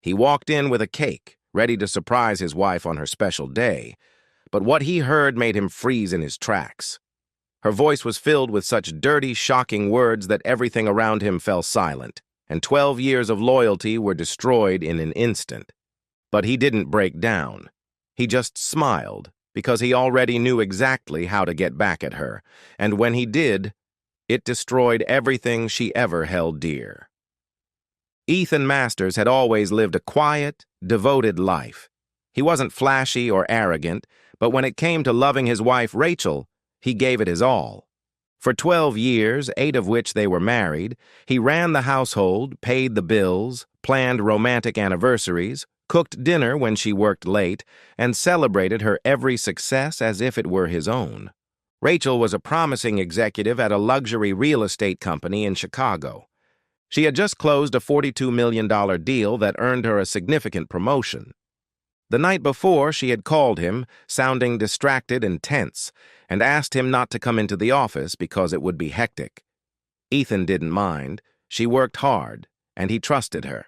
He walked in with a cake, ready to surprise his wife on her special day, but what he heard made him freeze in his tracks. Her voice was filled with such dirty, shocking words that everything around him fell silent, and 12 years of loyalty were destroyed in an instant. But he didn't break down. He just smiled, because he already knew exactly how to get back at her, and when he did, it destroyed everything she ever held dear. Ethan Masters had always lived a quiet, devoted life. He wasn't flashy or arrogant, but when it came to loving his wife, Rachel, he gave it his all. For 12 years, 8 of which they were married, he ran the household, paid the bills, planned romantic anniversaries, cooked dinner when she worked late, and celebrated her every success as if it were his own. Rachel was a promising executive at a luxury real estate company in Chicago. She had just closed a $42 million deal that earned her a significant promotion. The night before, she had called him, sounding distracted and tense, and asked him not to come into the office because it would be hectic. Ethan didn't mind. She worked hard, and he trusted her.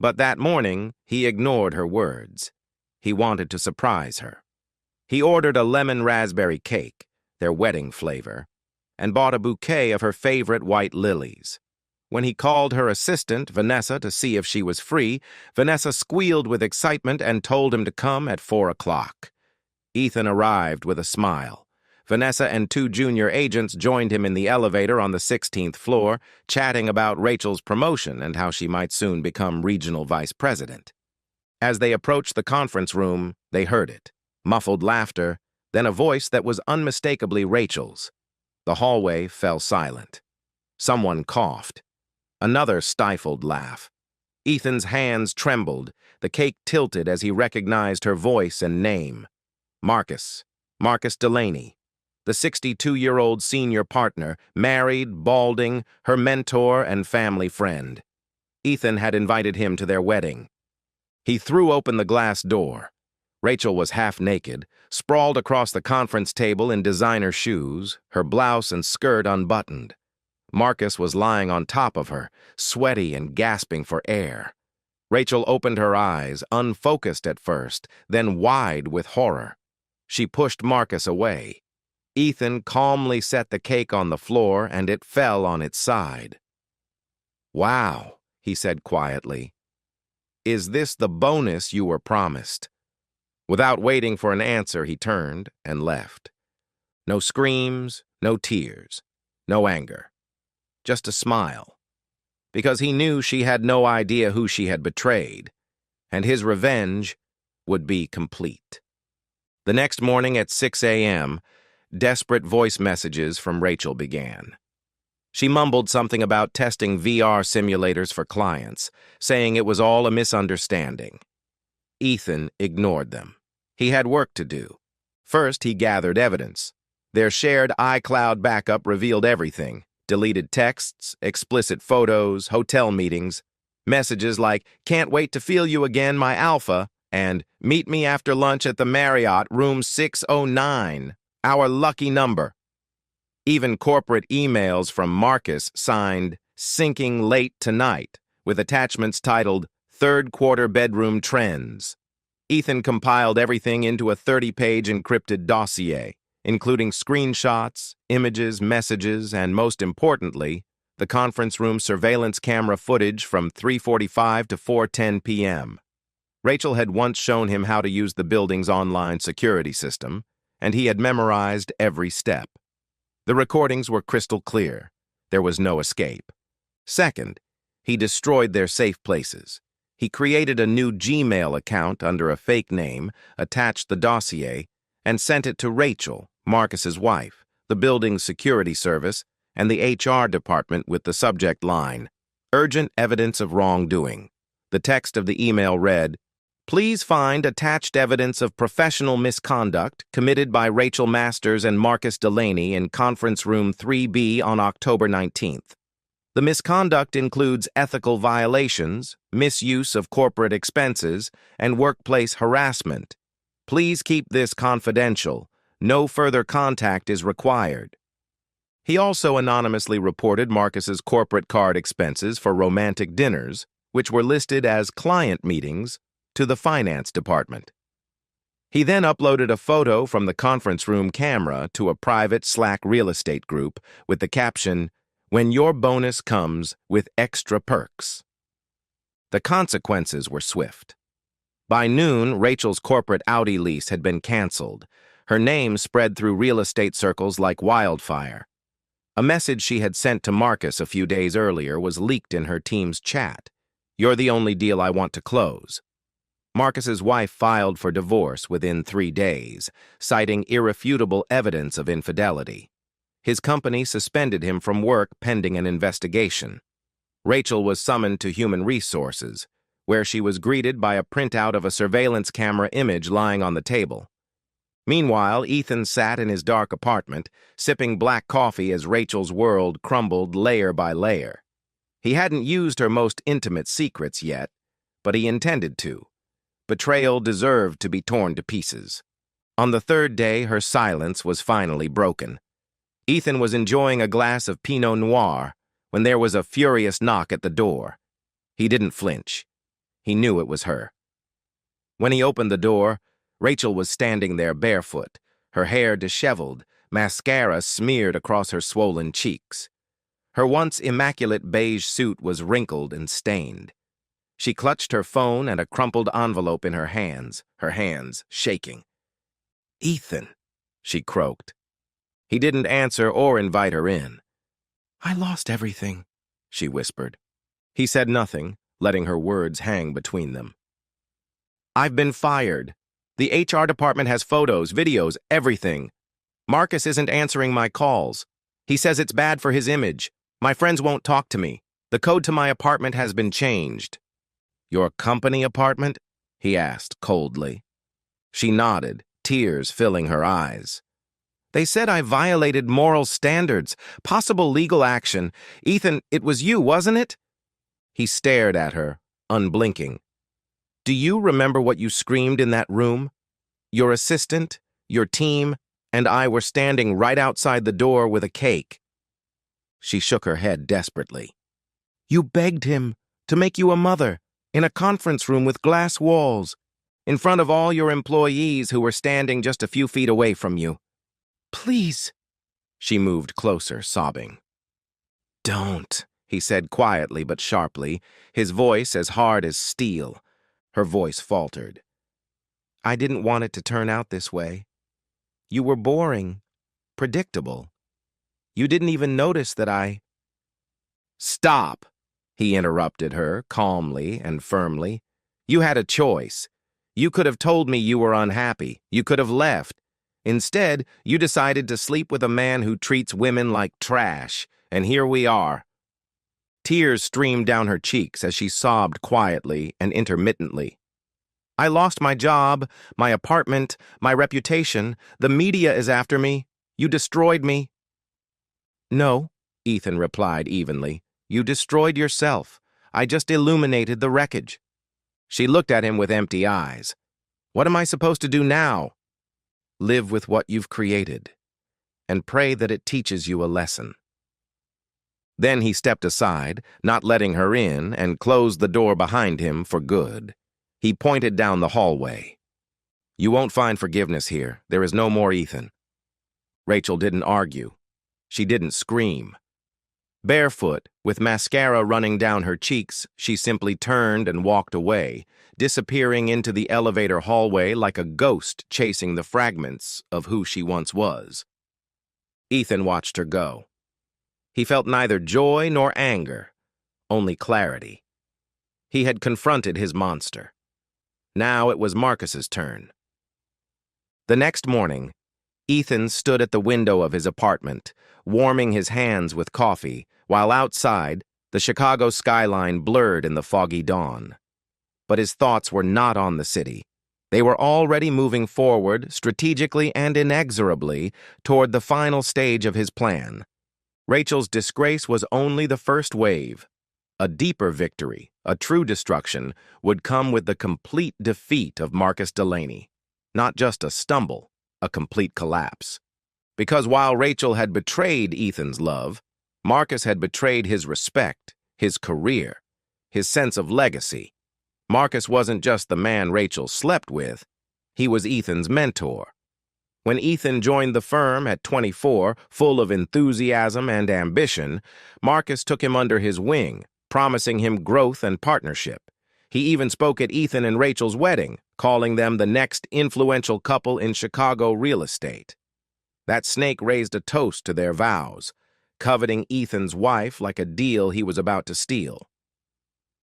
But that morning, he ignored her words. He wanted to surprise her. He ordered a lemon raspberry cake, their wedding flavor, and bought a bouquet of her favorite white lilies. When he called her assistant, Vanessa, to see if she was free, Vanessa squealed with excitement and told him to come at 4 o'clock. Ethan arrived with a smile. Vanessa and 2 junior agents joined him in the elevator on the 16th floor, chatting about Rachel's promotion and how she might soon become regional vice president. As they approached the conference room, they heard it. Muffled laughter, then a voice that was unmistakably Rachel's. The hallway fell silent. Someone coughed. Another stifled laugh. Ethan's hands trembled. The cake tilted as he recognized her voice and name. Marcus Delaney, the 62-year-old senior partner, married, balding, her mentor and family friend. Ethan had invited him to their wedding. He threw open the glass door. Rachel was half naked, sprawled across the conference table in designer shoes, her blouse and skirt unbuttoned. Marcus was lying on top of her, sweaty and gasping for air. Rachel opened her eyes, unfocused at first, then wide with horror. She pushed Marcus away. Ethan calmly set the cake on the floor, and it fell on its side. "Wow," he said quietly. "Is this the bonus you were promised?" Without waiting for an answer, he turned and left. No screams, no tears, no anger. Just a smile, because he knew she had no idea who she had betrayed, and his revenge would be complete. The next morning at 6 a.m., desperate voice messages from Rachel began. She mumbled something about testing VR simulators for clients, saying it was all a misunderstanding. Ethan ignored them. He had work to do. First, he gathered evidence. Their shared iCloud backup revealed everything. Deleted texts, explicit photos, hotel meetings, messages like, "Can't wait to feel you again, my alpha," and "Meet me after lunch at the Marriott, room 609, our lucky number." Even corporate emails from Marcus signed, "Sinking late tonight," with attachments titled, "Third Quarter Bedroom Trends." Ethan compiled everything into a 30-page encrypted dossier, including screenshots, images, messages, and most importantly, the conference room surveillance camera footage from 3:45 to 4:10 p.m. Rachel had once shown him how to use the building's online security system, and he had memorized every step. The recordings were crystal clear. There was no escape. Second, he destroyed their safe places. He created a new Gmail account under a fake name, attached the dossier, and sent it to Rachel, Marcus's wife, the building's security service, and the HR department with the subject line, "Urgent evidence of wrongdoing." The text of the email read, "Please find attached evidence of professional misconduct committed by Rachel Masters and Marcus Delaney in conference room 3B on October 19th. The misconduct includes ethical violations, misuse of corporate expenses, and workplace harassment. Please keep this confidential. No further contact is required." He also anonymously reported Marcus's corporate card expenses for romantic dinners, which were listed as client meetings, to the finance department. He then uploaded a photo from the conference room camera to a private Slack real estate group with the caption, "When your bonus comes with extra perks." The consequences were swift. By noon, Rachel's corporate Audi lease had been canceled. Her name spread through real estate circles like wildfire. A message she had sent to Marcus a few days earlier was leaked in her team's chat. "You're the only deal I want to close." Marcus's wife filed for divorce within 3 days, citing irrefutable evidence of infidelity. His company suspended him from work pending an investigation. Rachel was summoned to Human Resources, where she was greeted by a printout of a surveillance camera image lying on the table. Meanwhile, Ethan sat in his dark apartment, sipping black coffee as Rachel's world crumbled layer by layer. He hadn't used her most intimate secrets yet, but he intended to. Betrayal deserved to be torn to pieces. On the 3rd day, her silence was finally broken. Ethan was enjoying a glass of Pinot Noir when there was a furious knock at the door. He didn't flinch. He knew it was her. When he opened the door, Rachel was standing there barefoot, her hair disheveled, mascara smeared across her swollen cheeks. Her once immaculate beige suit was wrinkled and stained. She clutched her phone and a crumpled envelope in her hands shaking. "Ethan," she croaked. He didn't answer or invite her in. "I lost everything," she whispered. He said nothing, letting her words hang between them. "I've been fired. The HR department has photos, videos, everything. Marcus isn't answering my calls. He says it's bad for his image. My friends won't talk to me. The code to my apartment has been changed." "Your company apartment?" he asked coldly. She nodded, tears filling her eyes. "They said I violated moral standards, possible legal action. Ethan, it was you, wasn't it?" He stared at her, unblinking. "Do you remember what you screamed in that room? Your assistant, your team, and I were standing right outside the door with a cake." She shook her head desperately. "You begged him to make you a mother in a conference room with glass walls, in front of all your employees who were standing just a few feet away from you. Please." She moved closer, sobbing. "Don't," he said quietly but sharply, his voice as hard as steel. Her voice faltered. "I didn't want it to turn out this way. You were boring, predictable. You didn't even notice that I—" "Stop," he interrupted her, calmly and firmly. "You had a choice. You could have told me you were unhappy. You could have left. Instead, you decided to sleep with a man who treats women like trash, and here we are." Tears streamed down her cheeks as she sobbed quietly and intermittently. "I lost my job, my apartment, my reputation. The media is after me. You destroyed me." "No," Ethan replied evenly. "You destroyed yourself. I just illuminated the wreckage." She looked at him with empty eyes. "What am I supposed to do now?" "Live with what you've created, and pray that it teaches you a lesson." Then he stepped aside, not letting her in, and closed the door behind him for good. He pointed down the hallway. "You won't find forgiveness here. There is no more Ethan." Rachel didn't argue. She didn't scream. Barefoot, with mascara running down her cheeks, she simply turned and walked away, disappearing into the elevator hallway like a ghost chasing the fragments of who she once was. Ethan watched her go. He felt neither joy nor anger, only clarity. He had confronted his monster. Now it was Marcus's turn. The next morning, Ethan stood at the window of his apartment, warming his hands with coffee, while outside, the Chicago skyline blurred in the foggy dawn. But his thoughts were not on the city. They were already moving forward, strategically and inexorably, toward the final stage of his plan. Rachel's disgrace was only the first wave. A deeper victory, a true destruction, would come with the complete defeat of Marcus Delaney. Not just a stumble, a complete collapse. Because while Rachel had betrayed Ethan's love, Marcus had betrayed his respect, his career. his sense of legacy. Marcus wasn't just the man Rachel slept with, he was Ethan's mentor. When Ethan joined the firm at 24, full of enthusiasm and ambition, Marcus took him under his wing, promising him growth and partnership. He even spoke at Ethan and Rachel's wedding, calling them the next influential couple in Chicago real estate. That snake raised a toast to their vows, coveting Ethan's wife like a deal he was about to steal.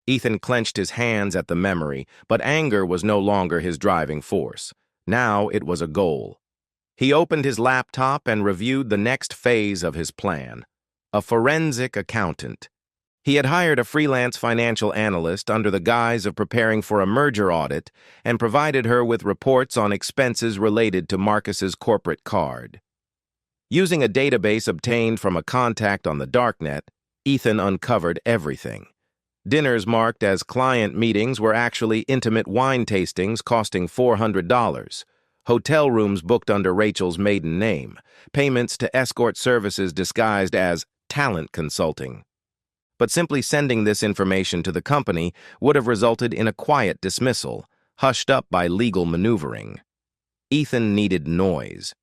Ethan clenched his hands at the memory, but anger was no longer his driving force. Now it was a goal. He opened his laptop and reviewed the next phase of his plan, a forensic accountant. He had hired a freelance financial analyst under the guise of preparing for a merger audit and provided her with reports on expenses related to Marcus's corporate card. Using a database obtained from a contact on the darknet, Ethan uncovered everything. Dinners marked as client meetings were actually intimate wine tastings costing $400. Hotel rooms booked under Rachel's maiden name, payments to escort services disguised as talent consulting. But simply sending this information to the company would have resulted in a quiet dismissal, hushed up by legal maneuvering. Ethan needed noise.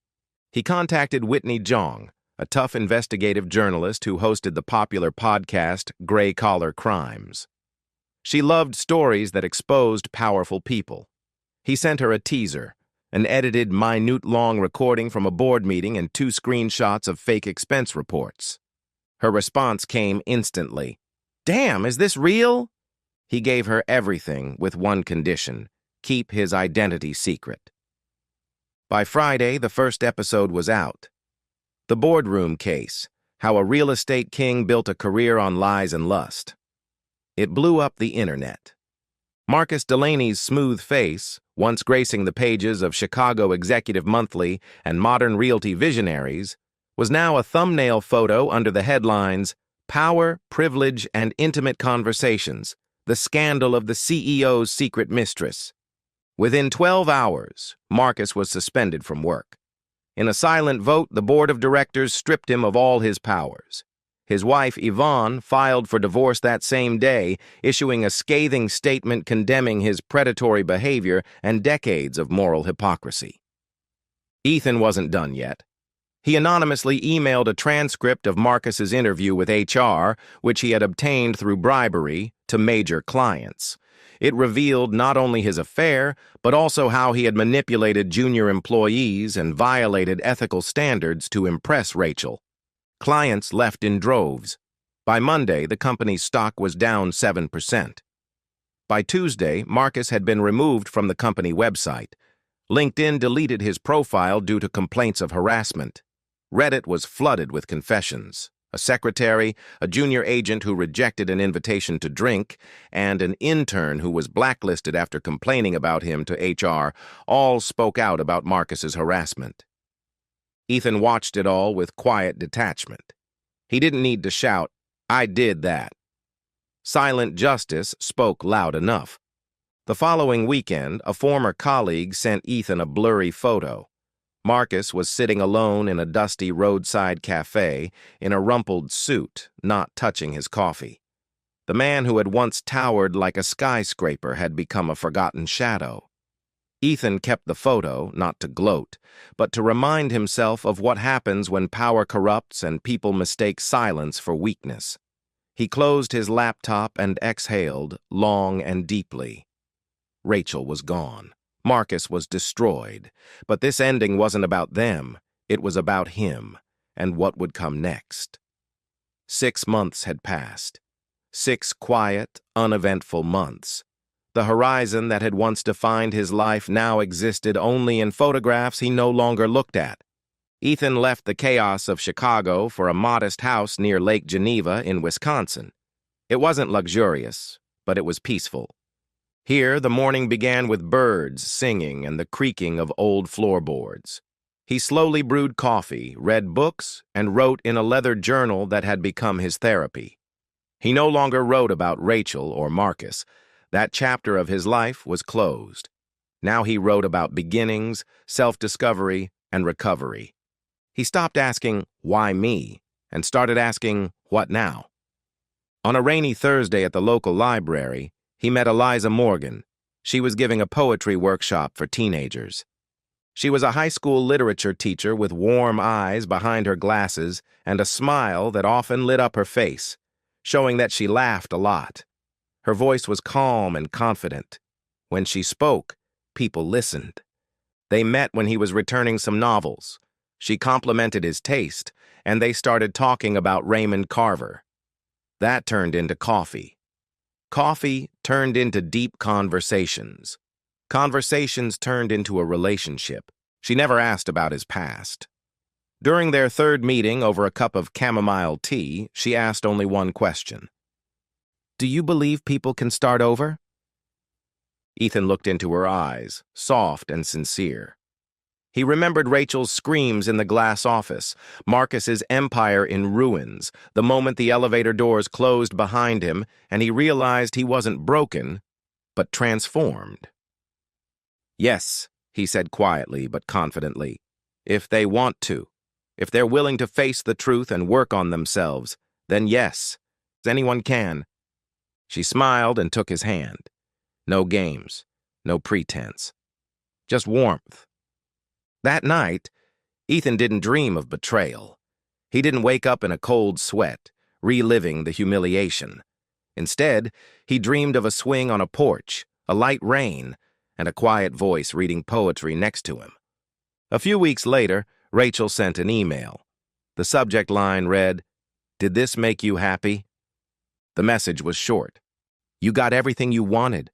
He contacted Whitney Jong, a tough investigative journalist who hosted the popular podcast Gray Collar Crimes. She loved stories that exposed powerful people. He sent her a teaser, an edited, minute-long recording from a board meeting and 2 screenshots of fake expense reports. Her response came instantly. "Damn, is this real?" He gave her everything with one condition: keep his identity secret. By Friday, the first episode was out. The Boardroom Case: How a Real Estate King Built a Career on Lies and Lust. It blew up the internet. Marcus Delaney's smooth face, once gracing the pages of Chicago Executive Monthly and Modern Realty Visionaries, was now a thumbnail photo under the headlines, "Power, Privilege, and Intimate Conversations, the Scandal of the CEO's Secret Mistress." Within 12 hours, Marcus was suspended from work. In a silent vote, the board of directors stripped him of all his powers. His wife, Yvonne, filed for divorce that same day, issuing a scathing statement condemning his predatory behavior and decades of moral hypocrisy. Ethan wasn't done yet. He anonymously emailed a transcript of Marcus's interview with HR, which he had obtained through bribery, to major clients. It revealed not only his affair, but also how he had manipulated junior employees and violated ethical standards to impress Rachel. Clients left in droves. By Monday, the company's stock was down 7%. By Tuesday, Marcus had been removed from the company website. LinkedIn deleted his profile due to complaints of harassment. Reddit was flooded with confessions. A secretary, a junior agent who rejected an invitation to drink, and an intern who was blacklisted after complaining about him to HR all spoke out about Marcus's harassment. Ethan watched it all with quiet detachment. He didn't need to shout, "I did that." Silent justice spoke loud enough. The following weekend, a former colleague sent Ethan a blurry photo. Marcus was sitting alone in a dusty roadside cafe in a rumpled suit, not touching his coffee. The man who had once towered like a skyscraper had become a forgotten shadow. Ethan kept the photo, not to gloat, but to remind himself of what happens when power corrupts and people mistake silence for weakness. He closed his laptop and exhaled, long and deeply. Rachel was gone. Marcus was destroyed. But this ending wasn't about them. It was about him and what would come next. 6 months had passed. 6 quiet, uneventful months. The horizon that had once defined his life now existed only in photographs he no longer looked at. Ethan left the chaos of Chicago for a modest house near Lake Geneva in Wisconsin. It wasn't luxurious, but it was peaceful. Here, the morning began with birds singing and the creaking of old floorboards. He slowly brewed coffee, read books, and wrote in a leather journal that had become his therapy. He no longer wrote about Rachel or Marcus. That chapter of his life was closed. Now he wrote about beginnings, self-discovery, and recovery. He stopped asking, "Why me?" and started asking, "What now?" On a rainy Thursday at the local library, he met Eliza Morgan. She was giving a poetry workshop for teenagers. She was a high school literature teacher with warm eyes behind her glasses and a smile that often lit up her face, showing that she laughed a lot. Her voice was calm and confident. When she spoke, people listened. They met when he was returning some novels. She complimented his taste, and they started talking about Raymond Carver. That turned into coffee. Coffee turned into deep conversations. Conversations turned into a relationship. She never asked about his past. During their third meeting over a cup of chamomile tea, she asked only one question. "Do you believe people can start over?" Ethan looked into her eyes, soft and sincere. He remembered Rachel's screams in the glass office, Marcus's empire in ruins, the moment the elevator doors closed behind him, and he realized he wasn't broken, but transformed. "Yes," he said quietly but confidently, "if they want to. If they're willing to face the truth and work on themselves, then yes, anyone can." She smiled and took his hand. No games, no pretense, just warmth. That night, Ethan didn't dream of betrayal. He didn't wake up in a cold sweat, reliving the humiliation. Instead, he dreamed of a swing on a porch, a light rain, and a quiet voice reading poetry next to him. A few weeks later, Rachel sent an email. The subject line read, "Did this make you happy?" The message was short. "You got everything you wanted.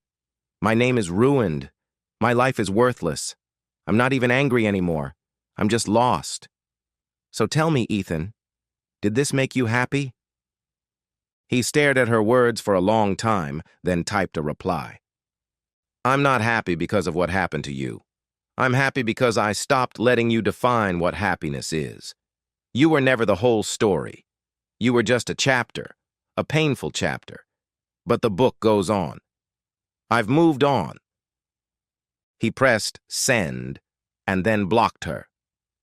My name is ruined. My life is worthless. I'm not even angry anymore. I'm just lost. So tell me, Ethan, did this make you happy?" He stared at her words for a long time, then typed a reply. "I'm not happy because of what happened to you. I'm happy because I stopped letting you define what happiness is. You were never the whole story. You were just a chapter, a painful chapter. But the book goes on. I've moved on." He pressed send and then blocked her,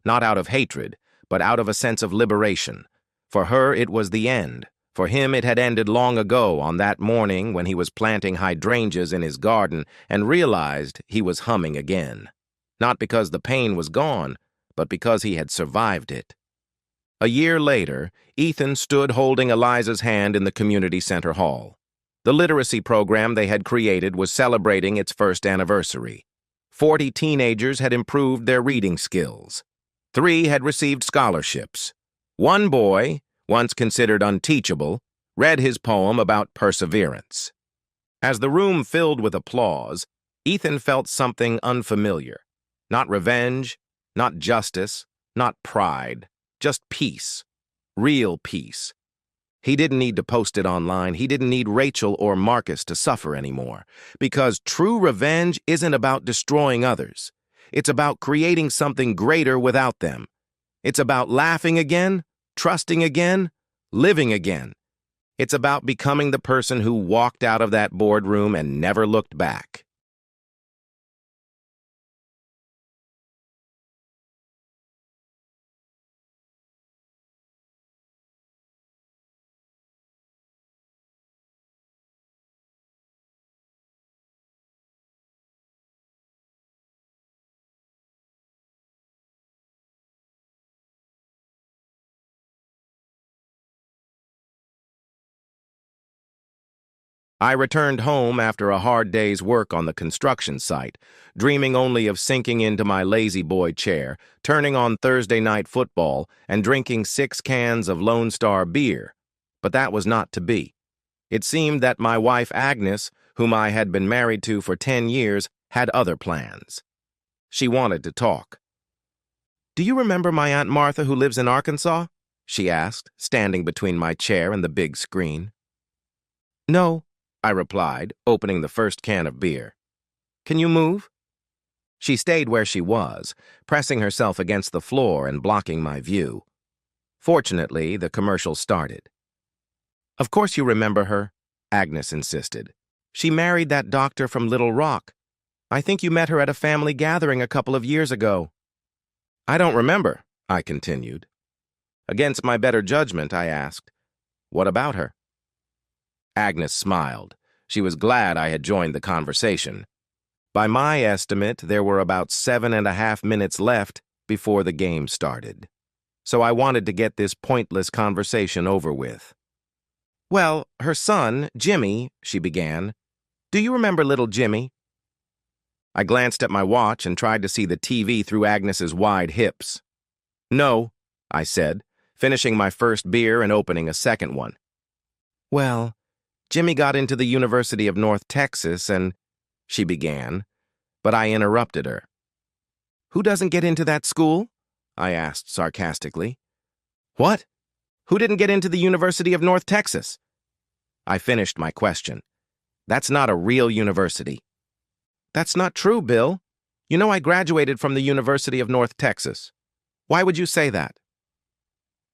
not out of hatred, but out of a sense of liberation. For her, it was the end. For him, it had ended long ago on that morning when he was planting hydrangeas in his garden and realized he was humming again. Not because the pain was gone, but because he had survived it. A year later, Ethan stood holding Eliza's hand in the community center hall. The literacy program they had created was celebrating its first anniversary. 40 teenagers had improved their reading skills. 3 had received scholarships. One boy, once considered unteachable, read his poem about perseverance. As the room filled with applause, Ethan felt something unfamiliar. Not revenge, not justice, not pride, just peace. Real peace. He didn't need to post it online. He didn't need Rachel or Marcus to suffer anymore. Because true revenge isn't about destroying others. It's about creating something greater without them. It's about laughing again, trusting again, living again. It's about becoming the person who walked out of that boardroom and never looked back. I returned home after a hard day's work on the construction site, dreaming only of sinking into my lazy boy chair, turning on Thursday night football, and drinking 6 cans of Lone Star beer. But that was not to be. It seemed that my wife Agnes, whom I had been married to for 10 years, had other plans. She wanted to talk. "Do you remember my Aunt Martha who lives in Arkansas?" she asked, standing between my chair and the big screen. "No," I replied, opening the first can of beer. "Can you move?" She stayed where she was, pressing herself against the floor and blocking my view. Fortunately, the commercial started. "Of course you remember her," Agnes insisted. "She married that doctor from Little Rock. I think you met her at a family gathering a couple of years ago." "I don't remember," I continued. Against my better judgment, I asked, "What about her?" Agnes smiled. She was glad I had joined the conversation. By my estimate, there were about 7.5 minutes left before the game started. So I wanted to get this pointless conversation over with. "Well, her son, Jimmy," she began. "Do you remember little Jimmy?" I glanced at my watch and tried to see the TV through Agnes's wide hips. "No," I said, finishing my first beer and opening a second one. "Well, Jimmy got into the University of North Texas and—" she began, but I interrupted her. "Who doesn't get into that school?" I asked sarcastically. "What? Who didn't get into the University of North Texas?" I finished my question. "That's not a real university." "That's not true, Bill. You know I graduated from the University of North Texas. Why would you say that?"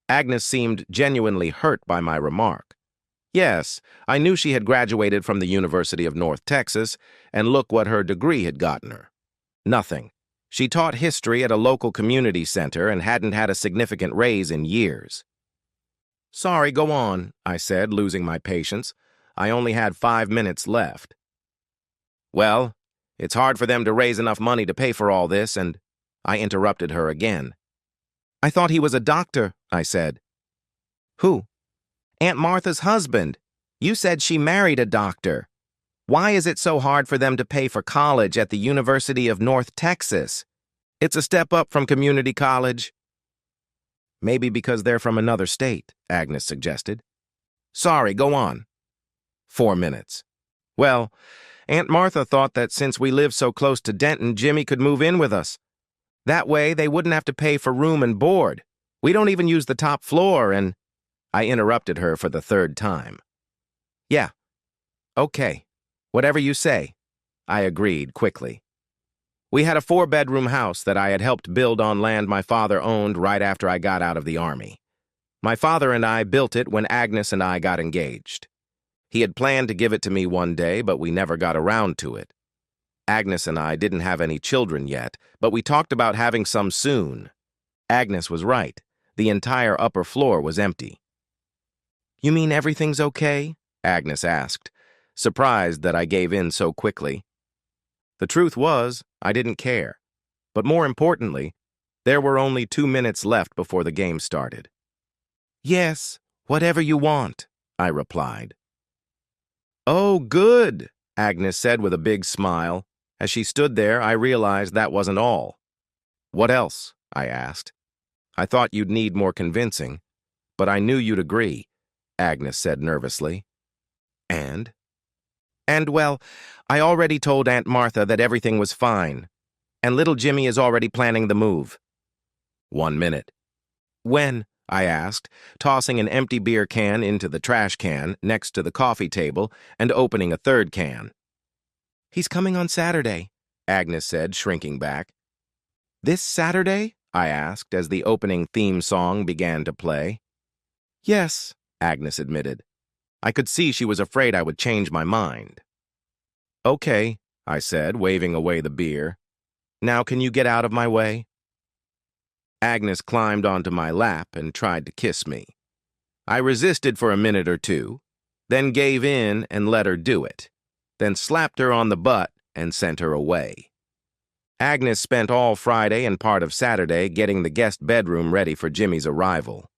Agnes seemed genuinely hurt by my remark. Yes, I knew she had graduated from the University of North Texas, and look what her degree had gotten her. Nothing. She taught history at a local community center and hadn't had a significant raise in years. "Sorry, go on," I said, losing my patience. I only had 5 minutes left. "Well, it's hard for them to raise enough money to pay for all this, and—" I interrupted her again. "I thought he was a doctor," I said. "Who?" "Aunt Martha's husband. You said she married a doctor. Why is it so hard for them to pay for college at the University of North Texas? It's a step up from community college." "Maybe because they're from another state," Agnes suggested. "Sorry, go on." 4 minutes. "Well, Aunt Martha thought that since we live so close to Denton, Jimmy could move in with us. That way, they wouldn't have to pay for room and board. We don't even use the top floor, and—" I interrupted her for the third time. "Yeah, okay, whatever you say," I agreed quickly. We had a 4-bedroom house that I had helped build on land my father owned right after I got out of the Army. My father and I built it when Agnes and I got engaged. He had planned to give it to me one day, but we never got around to it. Agnes and I didn't have any children yet, but we talked about having some soon. Agnes was right. The entire upper floor was empty. "You mean everything's okay?" Agnes asked, surprised that I gave in so quickly. The truth was, I didn't care. But more importantly, there were only 2 minutes left before the game started. "Yes, whatever you want," I replied. "Oh, good," Agnes said with a big smile. As she stood there, I realized that wasn't all. "What else?" I asked. "I thought you'd need more convincing, but I knew you'd agree," Agnes said nervously. "And?" "And, well, I already told Aunt Martha that everything was fine, and little Jimmy is already planning the move." 1 minute. "When?" I asked, tossing an empty beer can into the trash can next to the coffee table and opening a third can. "He's coming on Saturday," Agnes said, shrinking back. "This Saturday?" I asked as the opening theme song began to play. "Yes," Agnes admitted. I could see she was afraid I would change my mind. "Okay," I said, waving away the beer. "Now can you get out of my way?" Agnes climbed onto my lap and tried to kiss me. I resisted for a minute or two, then gave in and let her do it, then slapped her on the butt and sent her away. Agnes spent all Friday and part of Saturday getting the guest bedroom ready for Jimmy's arrival.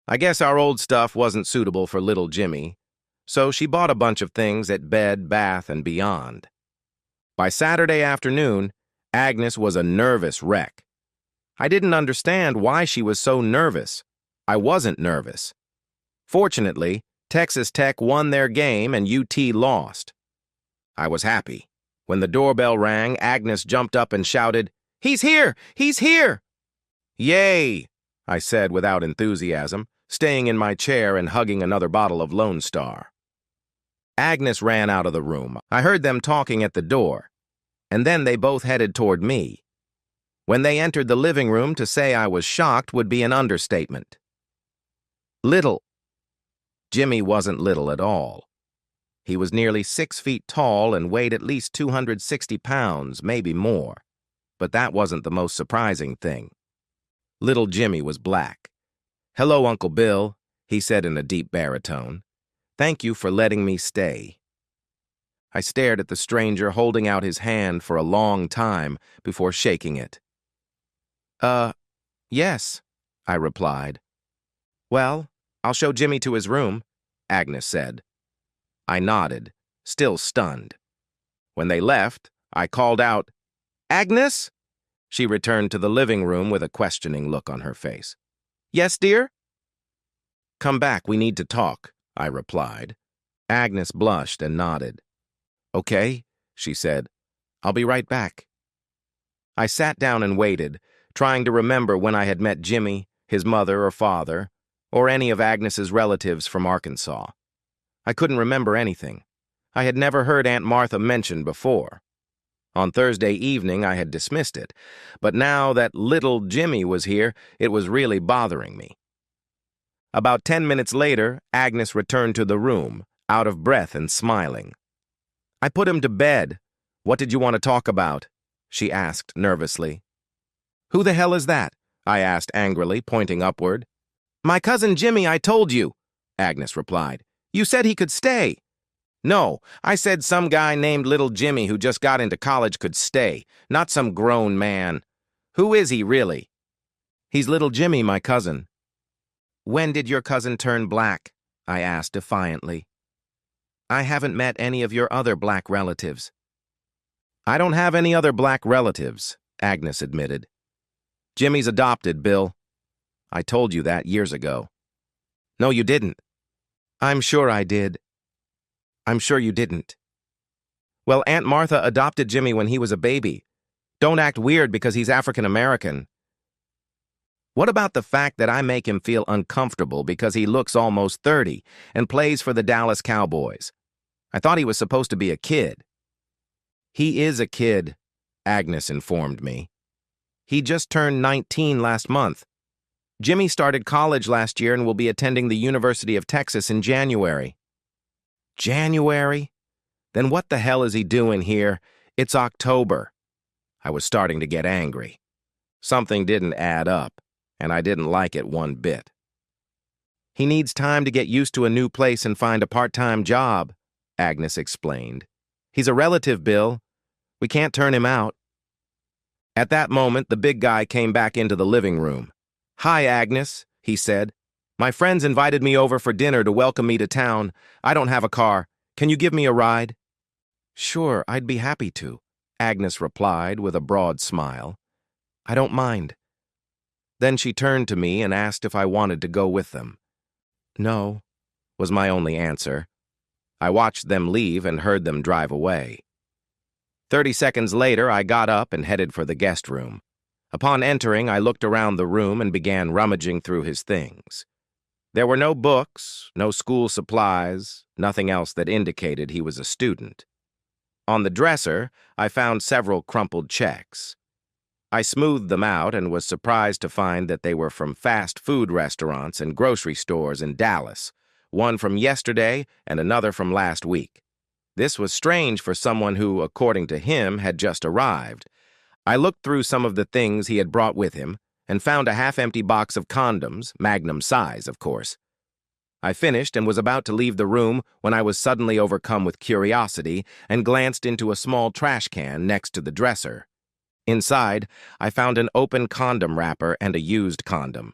I guess our old stuff wasn't suitable for little Jimmy, so she bought a bunch of things at Bed, Bath, and Beyond. By Saturday afternoon, Agnes was a nervous wreck. I didn't understand why she was so nervous. I wasn't nervous. Fortunately, Texas Tech won their game and UT lost. I was happy. When the doorbell rang, Agnes jumped up and shouted, "He's here! He's here!" "Yay!" I said without enthusiasm, staying in my chair and hugging another bottle of Lone Star. Agnes ran out of the room. I heard them talking at the door, and then they both headed toward me. When they entered the living room, to say I was shocked would be an understatement. Little. Jimmy wasn't little at all. He was nearly 6 feet tall and weighed at least 260 pounds, maybe more. But that wasn't the most surprising thing. Little Jimmy was black. "Hello, Uncle Bill," he said in a deep baritone. Thank you for letting me stay." I stared at the stranger holding out his hand for a long time before shaking it. Yes," I replied. "Well, I'll show Jimmy to his room," Agnes said. I nodded, still stunned. When they left, I called out, "Agnes?" She returned to the living room with a questioning look on her face. "Yes, dear?" "Come back, we need to talk," I replied. Agnes blushed and nodded. "Okay," she said. "I'll be right back." I sat down and waited, trying to remember when I had met Jimmy, his mother or father, or any of Agnes's relatives from Arkansas. I couldn't remember anything. I had never heard Aunt Martha mentioned before. On Thursday evening, I had dismissed it, but now that little Jimmy was here, it was really bothering me. About 10 minutes later, Agnes returned to the room, out of breath and smiling. "I put him to bed. What did you want to talk about?" she asked nervously. "Who the hell is that?" I asked angrily, pointing upward. "My cousin Jimmy, I told you," Agnes replied. "You said he could stay." "No, I said some guy named Little Jimmy who just got into college could stay, not some grown man. Who is he, really?" "He's Little Jimmy, my cousin." "When did your cousin turn black?" I asked defiantly. "I haven't met any of your other black relatives." "I don't have any other black relatives," Agnes admitted. "Jimmy's adopted, Bill. I told you that years ago." "No, you didn't." "I'm sure I did." "I'm sure you didn't." "Well, Aunt Martha adopted Jimmy when he was a baby. Don't act weird because he's African American." "What about the fact that I make him feel uncomfortable because he looks almost 30 and plays for the Dallas Cowboys? I thought he was supposed to be a kid." "He is a kid," Agnes informed me. "He just turned 19 last month. Jimmy started college last year and will be attending the University of Texas in January." "January? Then what the hell is he doing here? It's October." I was starting to get angry. Something didn't add up, and I didn't like it one bit. "He needs time to get used to a new place and find a part-time job," Agnes explained. "He's a relative, Bill. We can't turn him out." At that moment, the big guy came back into the living room. "Hi, Agnes," he said. "My friends invited me over for dinner to welcome me to town. I don't have a car. Can you give me a ride?" "Sure, I'd be happy to," Agnes replied with a broad smile. "I don't mind." Then she turned to me and asked if I wanted to go with them. "No," was my only answer. I watched them leave and heard them drive away. 30 seconds later, I got up and headed for the guest room. Upon entering, I looked around the room and began rummaging through his things. There were no books, no school supplies, nothing else that indicated he was a student. On the dresser, I found several crumpled checks. I smoothed them out and was surprised to find that they were from fast food restaurants and grocery stores in Dallas, one from yesterday and another from last week. This was strange for someone who, according to him, had just arrived. I looked through some of the things he had brought with him and found a half-empty box of condoms, Magnum size, of course. I finished and was about to leave the room when I was suddenly overcome with curiosity and glanced into a small trash can next to the dresser. Inside, I found an open condom wrapper and a used condom.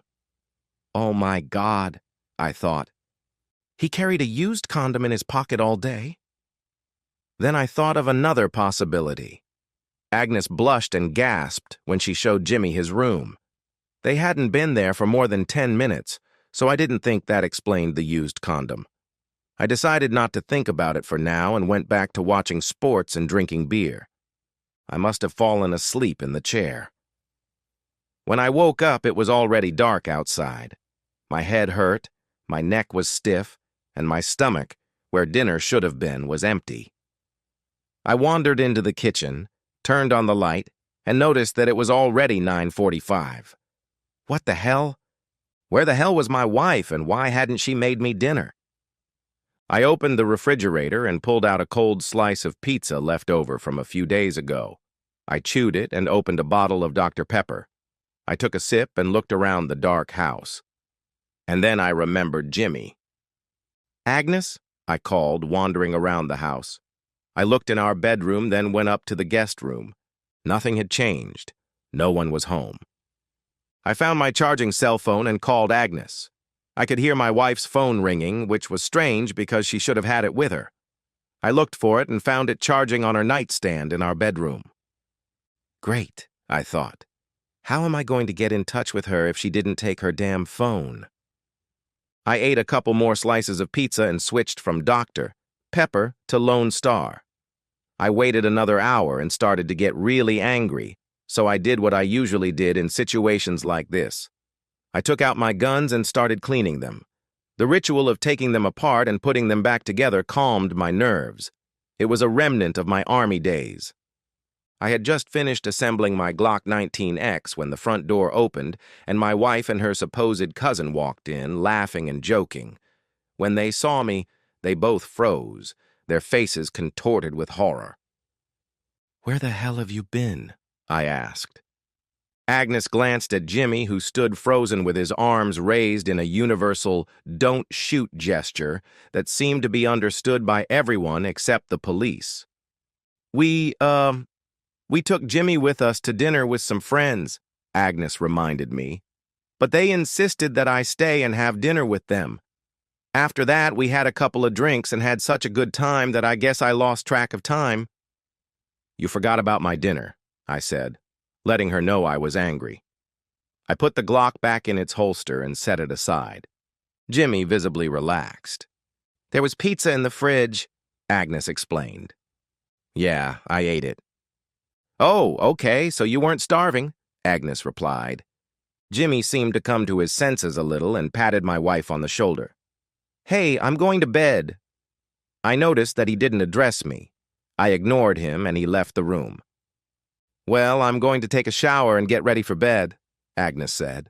"Oh my God," I thought. He carried a used condom in his pocket all day? Then I thought of another possibility. Agnes blushed and gasped when she showed Jimmy his room. They hadn't been there for more than 10 minutes, so I didn't think that explained the used condom. I decided not to think about it for now and went back to watching sports and drinking beer. I must have fallen asleep in the chair. When I woke up, it was already dark outside. My head hurt, my neck was stiff, and my stomach, where dinner should have been, was empty. I wandered into the kitchen, turned on the light, and noticed that it was already 9:45. What the hell? Where the hell was my wife, and why hadn't she made me dinner? I opened the refrigerator and pulled out a cold slice of pizza left over from a few days ago. I chewed it and opened a bottle of Dr. Pepper. I took a sip and looked around the dark house. And then I remembered Jimmy. "Agnes?" I called, wandering around the house. I looked in our bedroom, then went up to the guest room. Nothing had changed. No one was home. I found my charging cell phone and called Agnes. I could hear my wife's phone ringing, which was strange because she should have had it with her. I looked for it and found it charging on her nightstand in our bedroom. Great, I thought. How am I going to get in touch with her if she didn't take her damn phone? I ate a couple more slices of pizza and switched from Dr. Pepper to Lone Star. I waited another hour and started to get really angry, so I did what I usually did in situations like this. I took out my guns and started cleaning them. The ritual of taking them apart and putting them back together calmed my nerves. It was a remnant of my Army days. I had just finished assembling my Glock 19X when the front door opened and my wife and her supposed cousin walked in, laughing and joking. When they saw me, they both froze, their faces contorted with horror. "Where the hell have you been?" I asked. Agnes glanced at Jimmy, who stood frozen with his arms raised in a universal "don't shoot" gesture that seemed to be understood by everyone except the police. We took Jimmy with us to dinner with some friends," Agnes reminded me. "But they insisted that I stay and have dinner with them. After that, we had a couple of drinks and had such a good time that I guess I lost track of time." "You forgot about my dinner," I said, letting her know I was angry. I put the Glock back in its holster and set it aside. Jimmy visibly relaxed. "There was pizza in the fridge," Agnes explained. "Yeah, I ate it." "Oh, okay, so you weren't starving," Agnes replied. Jimmy seemed to come to his senses a little and patted my wife on the shoulder. "Hey, I'm going to bed." I noticed that he didn't address me. I ignored him and he left the room. "Well, I'm going to take a shower and get ready for bed," Agnes said.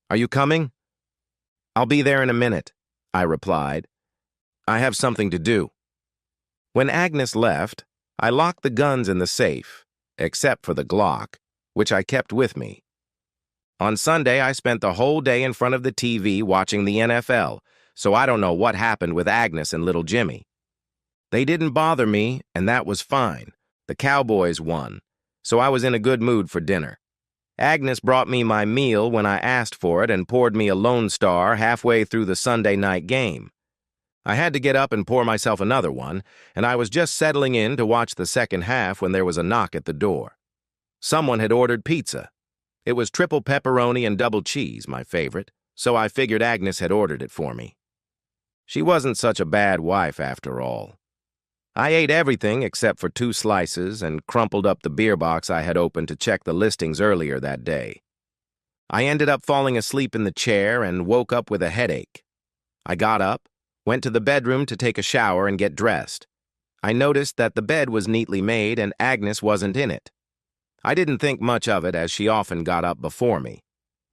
"Are you coming?" "I'll be there in a minute," I replied. "I have something to do." When Agnes left, I locked the guns in the safe, except for the Glock, which I kept with me. On Sunday, I spent the whole day in front of the TV watching the NFL, so I don't know what happened with Agnes and little Jimmy. They didn't bother me, and that was fine. The Cowboys won, so I was in a good mood for dinner. Agnes brought me my meal when I asked for it and poured me a Lone Star halfway through the Sunday night game. I had to get up and pour myself another one, and I was just settling in to watch the second half when there was a knock at the door. Someone had ordered pizza. It was triple pepperoni and double cheese, my favorite, so I figured Agnes had ordered it for me. She wasn't such a bad wife after all. I ate everything except for 2 slices and crumpled up the beer box I had opened to check the listings earlier that day. I ended up falling asleep in the chair and woke up with a headache. I got up, went to the bedroom to take a shower and get dressed. I noticed that the bed was neatly made and Agnes wasn't in it. I didn't think much of it as she often got up before me.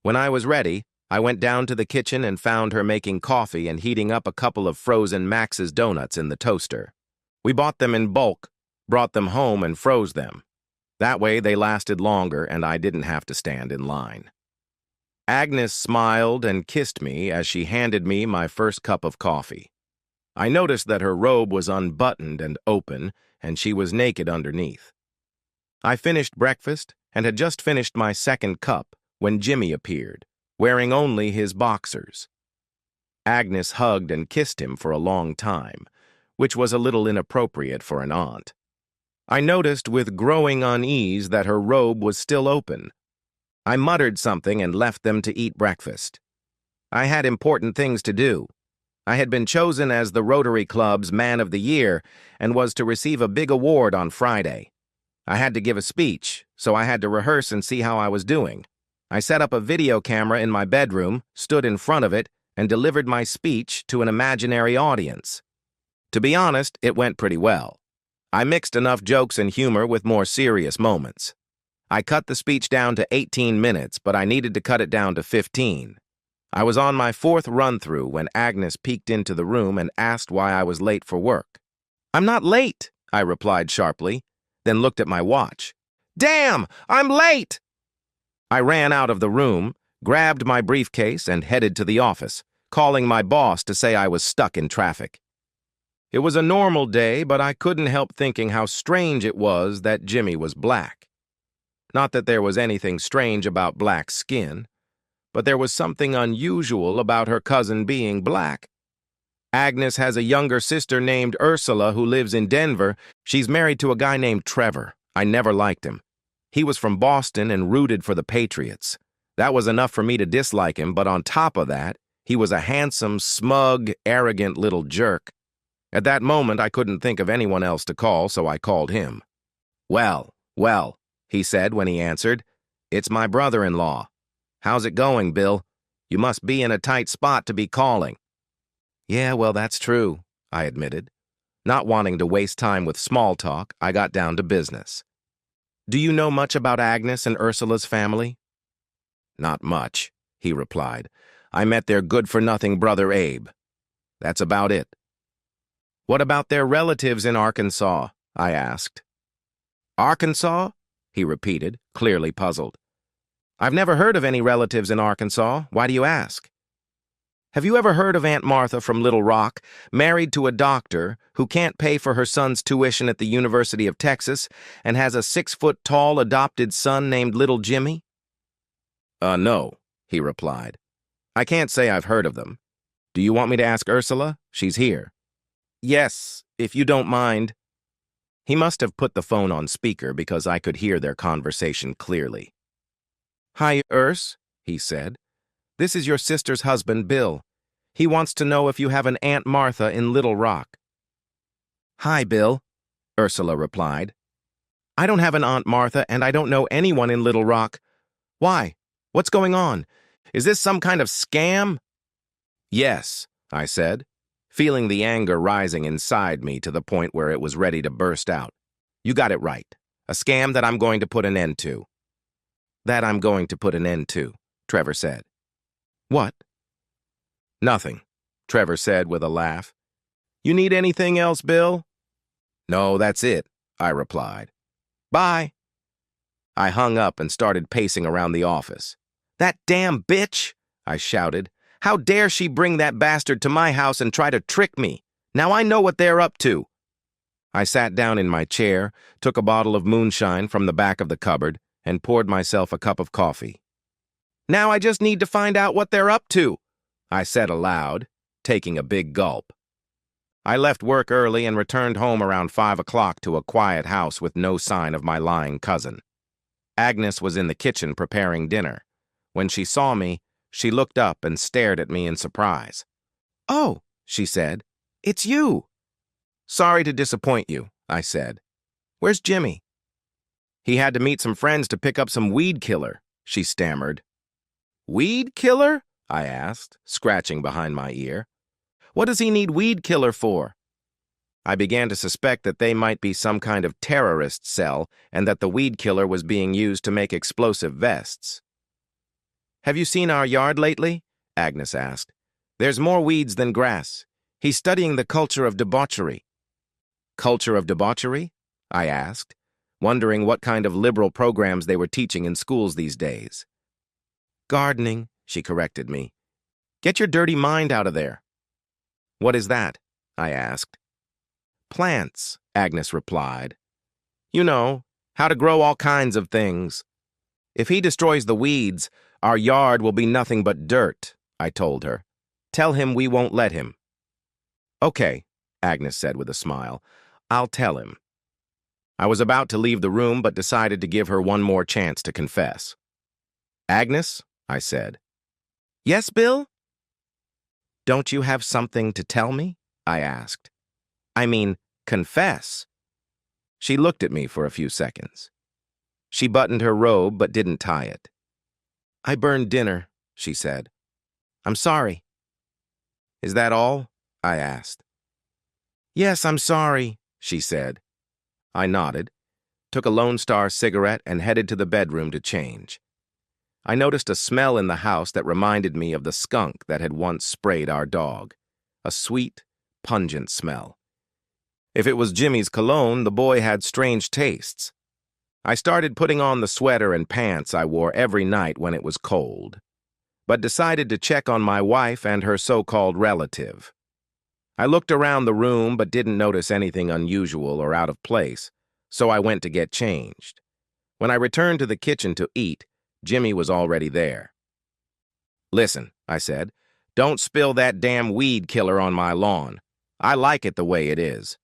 When I was ready, I went down to the kitchen and found her making coffee and heating up a couple of frozen Max's donuts in the toaster. We bought them in bulk, brought them home and froze them. That way they lasted longer and I didn't have to stand in line. Agnes smiled and kissed me as she handed me my first cup of coffee. I noticed that her robe was unbuttoned and open, and she was naked underneath. I finished breakfast and had just finished my second cup when Jimmy appeared, wearing only his boxers. Agnes hugged and kissed him for a long time, which was a little inappropriate for an aunt. I noticed with growing unease that her robe was still open. I muttered something and left them to eat breakfast. I had important things to do. I had been chosen as the Rotary Club's Man of the Year and was to receive a big award on Friday. I had to give a speech, so I had to rehearse and see how I was doing. I set up a video camera in my bedroom, stood in front of it, and delivered my speech to an imaginary audience. To be honest, it went pretty well. I mixed enough jokes and humor with more serious moments. I cut the speech down to 18 minutes, but I needed to cut it down to 15. I was on my 4th run-through when Agnes peeked into the room and asked why I was late for work. "I'm not late," I replied sharply, then looked at my watch. "Damn, I'm late!" I ran out of the room, grabbed my briefcase, and headed to the office, calling my boss to say I was stuck in traffic. It was a normal day, but I couldn't help thinking how strange it was that Jimmy was black. Not that there was anything strange about black skin, but there was something unusual about her cousin being black. Agnes has a younger sister named Ursula who lives in Denver. She's married to a guy named Trevor. I never liked him. He was from Boston and rooted for the Patriots. That was enough for me to dislike him, but on top of that, he was a handsome, smug, arrogant little jerk. At that moment, I couldn't think of anyone else to call, so I called him. Well, he said when he answered. It's my brother-in-law. How's it going, Bill? You must be in a tight spot to be calling. Yeah, well, that's true, I admitted. Not wanting to waste time with small talk, I got down to business. Do you know much about Agnes and Ursula's family? Not much, he replied. I met their good-for-nothing brother Abe. That's about it. What about their relatives in Arkansas? I asked. Arkansas? He repeated, clearly puzzled. I've never heard of any relatives in Arkansas. Why do you ask? Have you ever heard of Aunt Martha from Little Rock, married to a doctor who can't pay for her son's tuition at the University of Texas and has a 6-foot-tall adopted son named Little Jimmy? No, he replied. I can't say I've heard of them. Do you want me to ask Ursula? She's here. Yes, if you don't mind. He must have put the phone on speaker because I could hear their conversation clearly. Hi, Urs, he said. This is your sister's husband, Bill. He wants to know if you have an Aunt Martha in Little Rock. Hi, Bill, Ursula replied. I don't have an Aunt Martha, and I don't know anyone in Little Rock. Why? What's going on? Is this some kind of scam? Yes, I said, feeling the anger rising inside me to the point where it was ready to burst out. You got it right. A scam that I'm going to put an end to. That I'm going to put an end to, Trevor said. What? Nothing, Trevor said with a laugh. You need anything else, Bill? No, that's it, I replied. Bye. I hung up and started pacing around the office. That damn bitch, I shouted. How dare she bring that bastard to my house and try to trick me? Now I know what they're up to. I sat down in my chair, took a bottle of moonshine from the back of the cupboard, and poured myself a cup of coffee. Now I just need to find out what they're up to, I said aloud, taking a big gulp. I left work early and returned home around 5 o'clock to a quiet house with no sign of my lying cousin. Agnes was in the kitchen preparing dinner. When she saw me, she looked up and stared at me in surprise. Oh, she said, it's you. Sorry to disappoint you, I said. Where's Jimmy? He had to meet some friends to pick up some weed killer, she stammered. Weed killer? I asked, scratching behind my ear. What does he need weed killer for? I began to suspect that they might be some kind of terrorist cell and that the weed killer was being used to make explosive vests. Have you seen our yard lately? Agnes asked. There's more weeds than grass. He's studying the culture of debauchery. Culture of debauchery? I asked, wondering what kind of liberal programs they were teaching in schools these days. Gardening, she corrected me. Get your dirty mind out of there. What is that? I asked. Plants, Agnes replied. You know, how to grow all kinds of things. If he destroys the weeds, our yard will be nothing but dirt, I told her. Tell him we won't let him. Okay, Agnes said with a smile. I'll tell him. I was about to leave the room but decided to give her one more chance to confess. Agnes, I said. Yes, Bill? Don't you have something to tell me? I asked. I mean, confess. She looked at me for a few seconds. She buttoned her robe but didn't tie it. I burned dinner, she said. I'm sorry. Is that all? I asked. Yes, I'm sorry, she said. I nodded, took a Lone Star cigarette, and headed to the bedroom to change. I noticed a smell in the house that reminded me of the skunk that had once sprayed our dog. A sweet, pungent smell. If it was Jimmy's cologne, the boy had strange tastes. I started putting on the sweater and pants I wore every night when it was cold, but decided to check on my wife and her so-called relative. I looked around the room but didn't notice anything unusual or out of place, so I went to get changed. When I returned to the kitchen to eat, Jimmy was already there. "Listen," I said, "don't spill that damn weed killer on my lawn. I like it the way it is."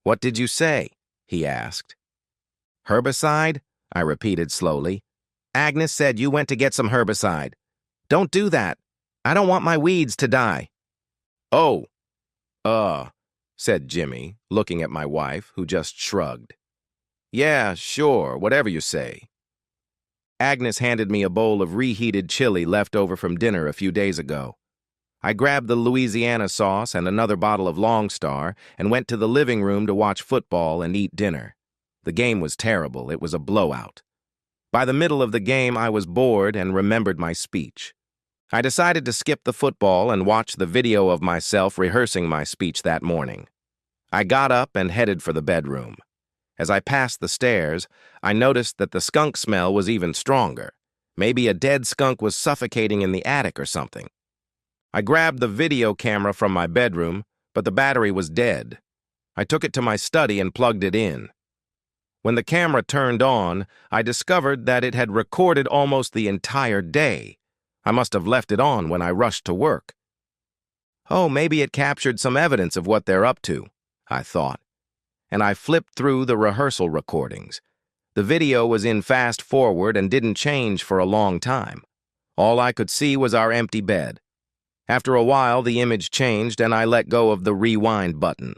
"What did you say?" he asked. "Herbicide?" I repeated slowly. "Agnes said you went to get some herbicide. Don't do that. I don't want my weeds to die." "Oh, said Jimmy, looking at my wife, who just shrugged. "Yeah, sure, whatever you say." Agnes handed me a bowl of reheated chili left over from dinner a few days ago. I grabbed the Louisiana sauce and another bottle of Long Star and went to the living room to watch football and eat dinner. The game was terrible. It was a blowout. By the middle of the game, I was bored and remembered my speech. I decided to skip the football and watch the video of myself rehearsing my speech that morning. I got up and headed for the bedroom. As I passed the stairs, I noticed that the skunk smell was even stronger. Maybe a dead skunk was suffocating in the attic or something. I grabbed the video camera from my bedroom, but the battery was dead. I took it to my study and plugged it in. When the camera turned on, I discovered that it had recorded almost the entire day. I must have left it on when I rushed to work. Oh, maybe it captured some evidence of what they're up to, I thought. And I flipped through the rehearsal recordings. The video was in fast forward and didn't change for a long time. All I could see was our empty bed. After a while, the image changed and I let go of the rewind button.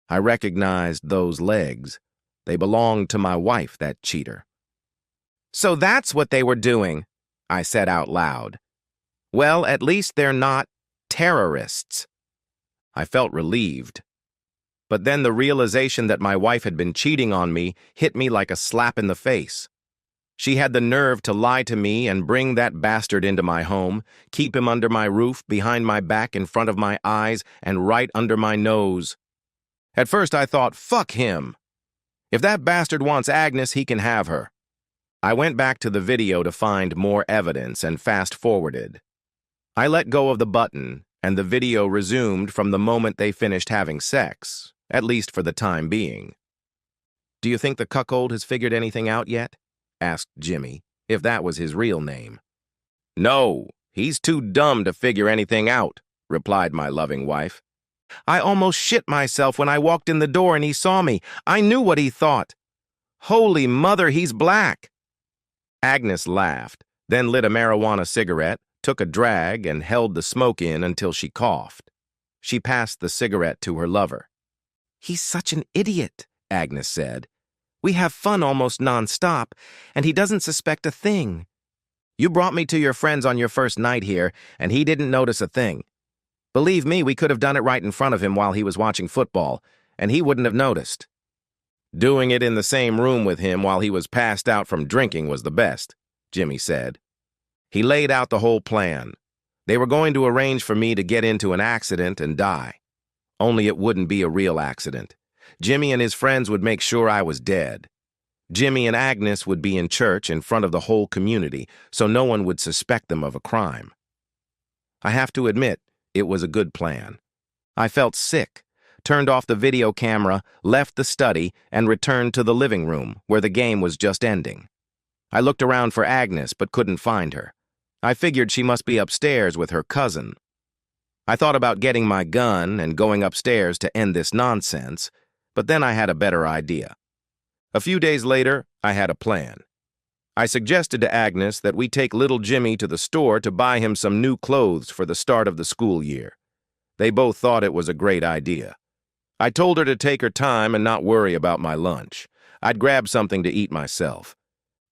I recognized those legs. They belonged to my wife, that cheater. "So that's what they were doing," I said out loud. "Well, at least they're not terrorists." I felt relieved. But then the realization that my wife had been cheating on me hit me like a slap in the face. She had the nerve to lie to me and bring that bastard into my home, keep him under my roof, behind my back, in front of my eyes, and right under my nose. At first I thought, fuck him. If that bastard wants Agnes, he can have her. I went back to the video to find more evidence and fast-forwarded. I let go of the button, and the video resumed from the moment they finished having sex, at least for the time being. "Do you think the cuckold has figured anything out yet?" asked Jimmy, if that was his real name. "No, he's too dumb to figure anything out," replied my loving wife. "I almost shit myself when I walked in the door and he saw me. I knew what he thought. Holy mother, he's black." Agnes laughed, then lit a marijuana cigarette, took a drag, and held the smoke in until she coughed. She passed the cigarette to her lover. "He's such an idiot," Agnes said. "We have fun almost nonstop, and he doesn't suspect a thing. You brought me to your friends on your first night here, and he didn't notice a thing. Believe me, we could have done it right in front of him while he was watching football, and he wouldn't have noticed. Doing it in the same room with him while he was passed out from drinking was the best," Jimmy said. He laid out the whole plan. They were going to arrange for me to get into an accident and die. Only it wouldn't be a real accident. Jimmy and his friends would make sure I was dead. Jimmy and Agnes would be in church in front of the whole community, so no one would suspect them of a crime. I have to admit, it was a good plan. I felt sick, turned off the video camera, left the study, and returned to the living room, where the game was just ending. I looked around for Agnes, but couldn't find her. I figured she must be upstairs with her cousin. I thought about getting my gun and going upstairs to end this nonsense, but then I had a better idea. A few days later, I had a plan. I suggested to Agnes that we take little Jimmy to the store to buy him some new clothes for the start of the school year. They both thought it was a great idea. I told her to take her time and not worry about my lunch. I'd grab something to eat myself.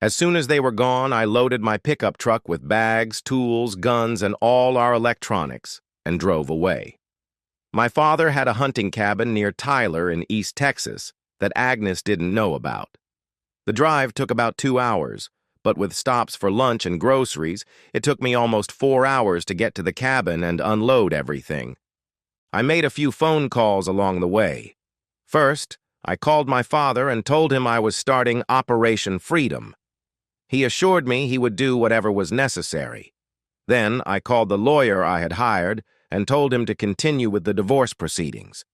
As soon as they were gone, I loaded my pickup truck with bags, tools, guns, and all our electronics, and drove away. My father had a hunting cabin near Tyler in East Texas that Agnes didn't know about. The drive took about 2 hours, but with stops for lunch and groceries, it took me almost 4 hours to get to the cabin and unload everything. I made a few phone calls along the way. First, I called my father and told him I was starting Operation Freedom. He assured me he would do whatever was necessary. Then I called the lawyer I had hired and told him to continue with the divorce proceedings.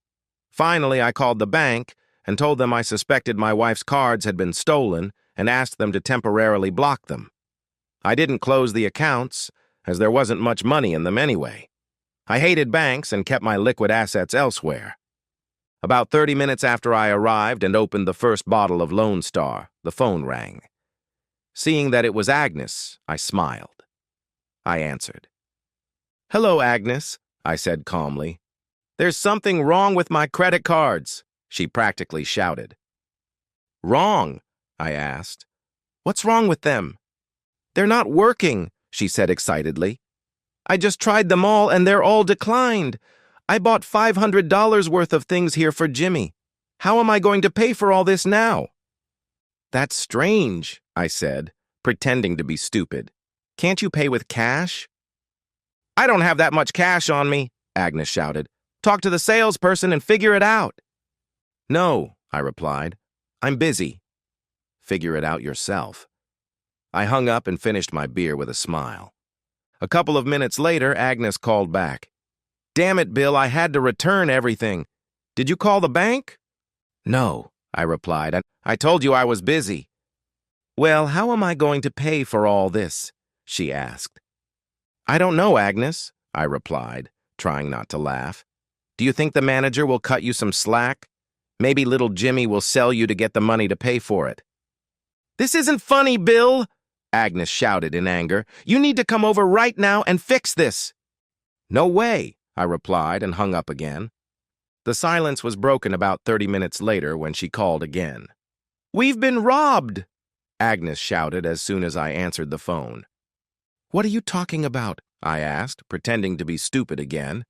Finally, I called the bank and told them I suspected my wife's cards had been stolen and asked them to temporarily block them. I didn't close the accounts, as there wasn't much money in them anyway. I hated banks and kept my liquid assets elsewhere. About 30 minutes after I arrived and opened the first bottle of Lone Star, the phone rang. Seeing that it was Agnes, I smiled. I answered. "Hello, Agnes," I said calmly. "There's something wrong with my credit cards," she practically shouted. "Wrong?" I asked. "What's wrong with them?" "They're not working," she said excitedly. "I just tried them all and they're all declined. I bought $500 worth of things here for Jimmy. How am I going to pay for all this now?" "That's strange," I said, pretending to be stupid. "Can't you pay with cash?" "I don't have that much cash on me," Agnes shouted. "Talk to the salesperson and figure it out." "No," I replied. "I'm busy." "Figure it out yourself." I hung up and finished my beer with a smile. A couple of minutes later, Agnes called back. "Damn it, Bill, I had to return everything. Did you call the bank?" "No," I replied. I told you I was busy." "Well, how am I going to pay for all this?" she asked. "I don't know, Agnes," I replied, trying not to laugh. "Do you think the manager will cut you some slack? Maybe little Jimmy will sell you to get the money to pay for it." "This isn't funny, Bill," Agnes shouted in anger. "You need to come over right now and fix this." "No way," I replied and hung up again. The silence was broken about 30 minutes later when she called again. "We've been robbed," Agnes shouted as soon as I answered the phone. "What are you talking about?" I asked, pretending to be stupid again.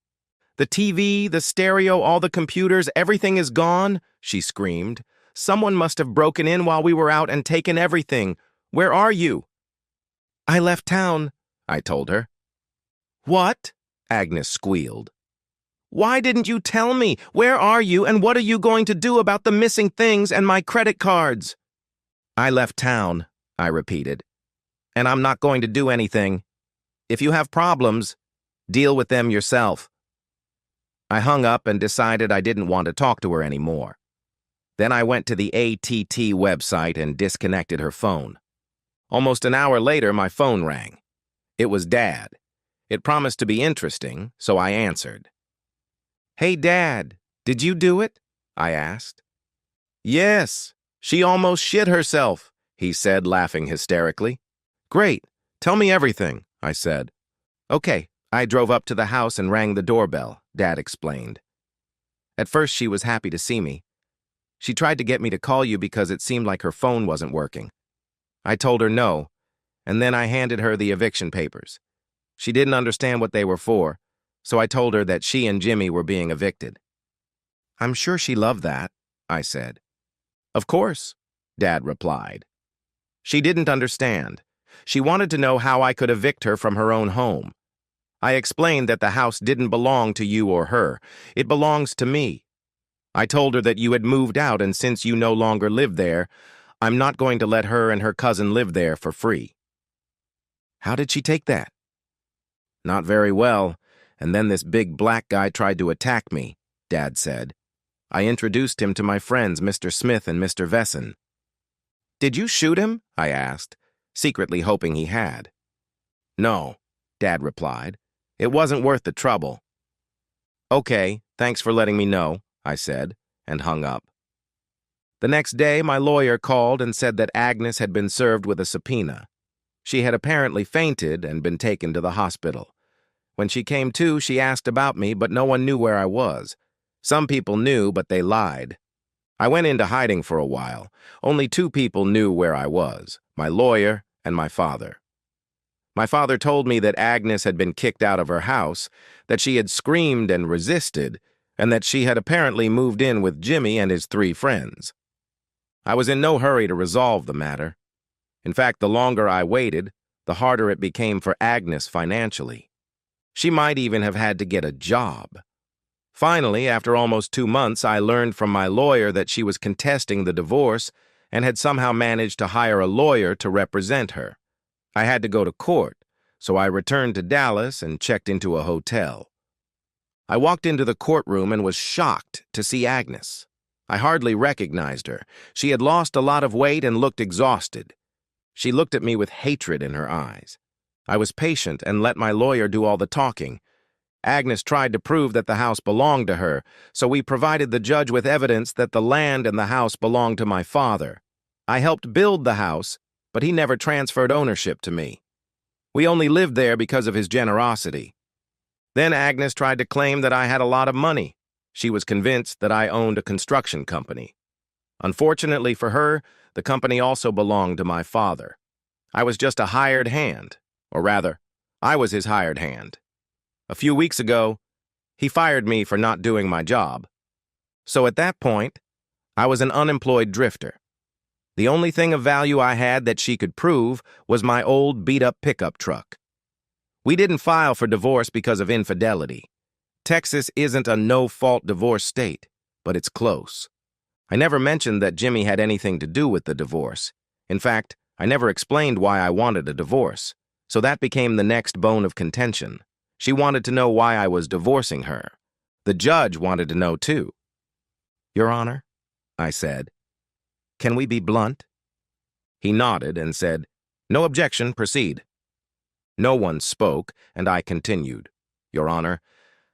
"The TV, the stereo, all the computers, everything is gone," she screamed. "Someone must have broken in while we were out and taken everything. Where are you?" "I left town," I told her. "What?" Agnes squealed. "Why didn't you tell me? Where are you, and what are you going to do about the missing things and my credit cards?" "I left town," I repeated. "And I'm not going to do anything. If you have problems, deal with them yourself." I hung up and decided I didn't want to talk to her anymore. Then I went to the ATT website and disconnected her phone. Almost an hour later, my phone rang. It was Dad. It promised to be interesting, so I answered. "Hey, Dad, did you do it?" I asked. "Yes, she almost shit herself," he said, laughing hysterically. "Great, tell me everything," I said. "Okay." I drove up to the house and rang the doorbell, Dad explained. At first, she was happy to see me. She tried to get me to call you because it seemed like her phone wasn't working. I told her no, and then I handed her the eviction papers. She didn't understand what they were for, so I told her that she and Jimmy were being evicted. "I'm sure she loved that," I said. "Of course," Dad replied. She didn't understand. She wanted to know how I could evict her from her own home. I explained that the house didn't belong to you or her. It belongs to me. I told her that you had moved out, and since you no longer live there, I'm not going to let her and her cousin live there for free. How did she take that? Not very well, and then this big black guy tried to attack me, Dad said. I introduced him to my friends, Mr. Smith and Mr. Vesson. Did you shoot him? I asked, secretly hoping he had. No, Dad replied. It wasn't worth the trouble. Okay, thanks for letting me know, I said, and hung up. The next day, my lawyer called and said that Agnes had been served with a subpoena. She had apparently fainted and been taken to the hospital. When she came to, she asked about me, but no one knew where I was. Some people knew, but they lied. I went into hiding for a while. Only 2 people knew where I was, my lawyer and my father. My father told me that Agnes had been kicked out of her house, that she had screamed and resisted, and that she had apparently moved in with Jimmy and his 3 friends. I was in no hurry to resolve the matter. In fact, the longer I waited, the harder it became for Agnes financially. She might even have had to get a job. Finally, after almost 2 months, I learned from my lawyer that she was contesting the divorce and had somehow managed to hire a lawyer to represent her. I had to go to court, so I returned to Dallas and checked into a hotel. I walked into the courtroom and was shocked to see Agnes. I hardly recognized her. She had lost a lot of weight and looked exhausted. She looked at me with hatred in her eyes. I was patient and let my lawyer do all the talking. Agnes tried to prove that the house belonged to her, so we provided the judge with evidence that the land and the house belonged to my father. I helped build the house, but he never transferred ownership to me. We only lived there because of his generosity. Then Agnes tried to claim that I had a lot of money. She was convinced that I owned a construction company. Unfortunately for her, the company also belonged to my father. I was just a hired hand, or rather, I was his hired hand. A few weeks ago, he fired me for not doing my job. So at that point, I was an unemployed drifter. The only thing of value I had that she could prove was my old beat-up pickup truck. We didn't file for divorce because of infidelity. Texas isn't a no-fault divorce state, but it's close. I never mentioned that Jimmy had anything to do with the divorce. In fact, I never explained why I wanted a divorce, so that became the next bone of contention. She wanted to know why I was divorcing her. The judge wanted to know too. "Your Honor," I said, "can we be blunt?" He nodded and said, "No objection, proceed." No one spoke, and I continued. "Your Honor,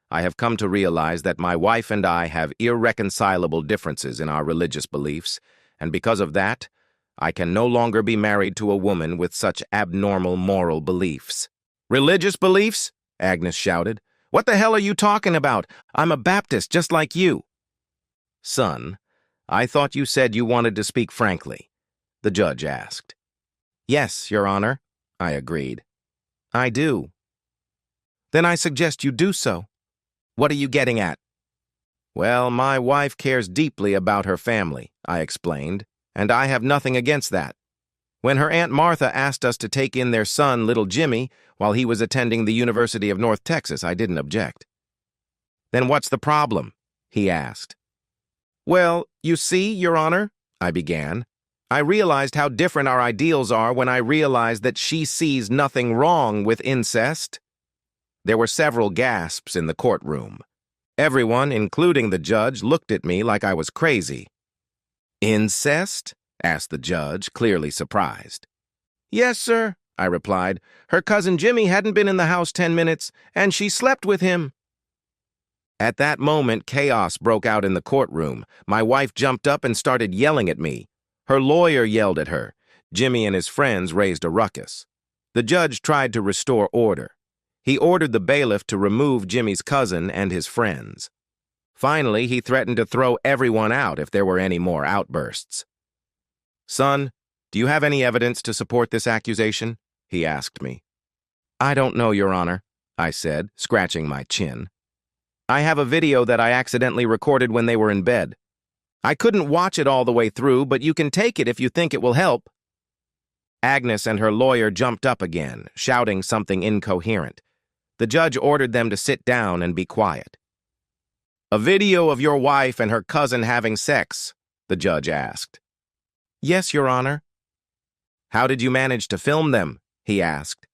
I have come to realize that my wife and I have irreconcilable differences in our religious beliefs, and because of that, I can no longer be married to a woman with such abnormal moral beliefs." "Religious beliefs?" Agnes shouted. "What the hell are you talking about? I'm a Baptist just like you." "Son, I thought you said you wanted to speak frankly," the judge asked. "Yes, Your Honor," I agreed. "I do." "Then I suggest you do so." "What are you getting at?" "Well, my wife cares deeply about her family," I explained, "and I have nothing against that. When her Aunt Martha asked us to take in their son, little Jimmy, while he was attending the University of North Texas, I didn't object." "Then what's the problem?" he asked. "Well, you see, Your Honor," I began, "I realized how different our ideals are when I realized that she sees nothing wrong with incest." There were several gasps in the courtroom. Everyone, including the judge, looked at me like I was crazy. "Incest?" asked the judge, clearly surprised. "Yes, sir," I replied. "Her cousin Jimmy hadn't been in the house 10 minutes, and she slept with him." At that moment, chaos broke out in the courtroom. My wife jumped up and started yelling at me. Her lawyer yelled at her. Jimmy and his friends raised a ruckus. The judge tried to restore order. He ordered the bailiff to remove Jimmy's cousin and his friends. Finally, he threatened to throw everyone out if there were any more outbursts. "Son, do you have any evidence to support this accusation?" he asked me. "I don't know, Your Honor," I said, scratching my chin. "I have a video that I accidentally recorded when they were in bed. I couldn't watch it all the way through, but you can take it if you think it will help." Agnes and her lawyer jumped up again, shouting something incoherent. The judge ordered them to sit down and be quiet. "A video of your wife and her cousin having sex?" the judge asked. "Yes, Your Honor." "How did you manage to film them?" he asked.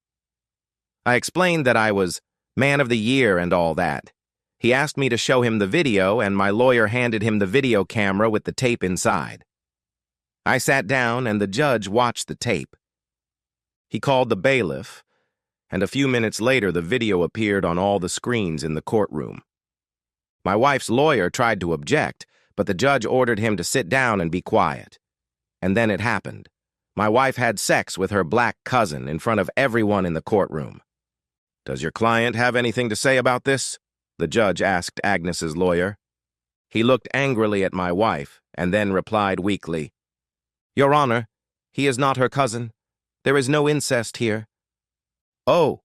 I explained that I was Man of the Year and all that. He asked me to show him the video, and my lawyer handed him the video camera with the tape inside. I sat down, and the judge watched the tape. He called the bailiff, and a few minutes later the video appeared on all the screens in the courtroom. My wife's lawyer tried to object, but the judge ordered him to sit down and be quiet. And then it happened. My wife had sex with her black cousin in front of everyone in the courtroom. "Does your client have anything to say about this?" the judge asked Agnes's lawyer. He looked angrily at my wife and then replied weakly, "Your Honor, he is not her cousin. There is no incest here." "Oh,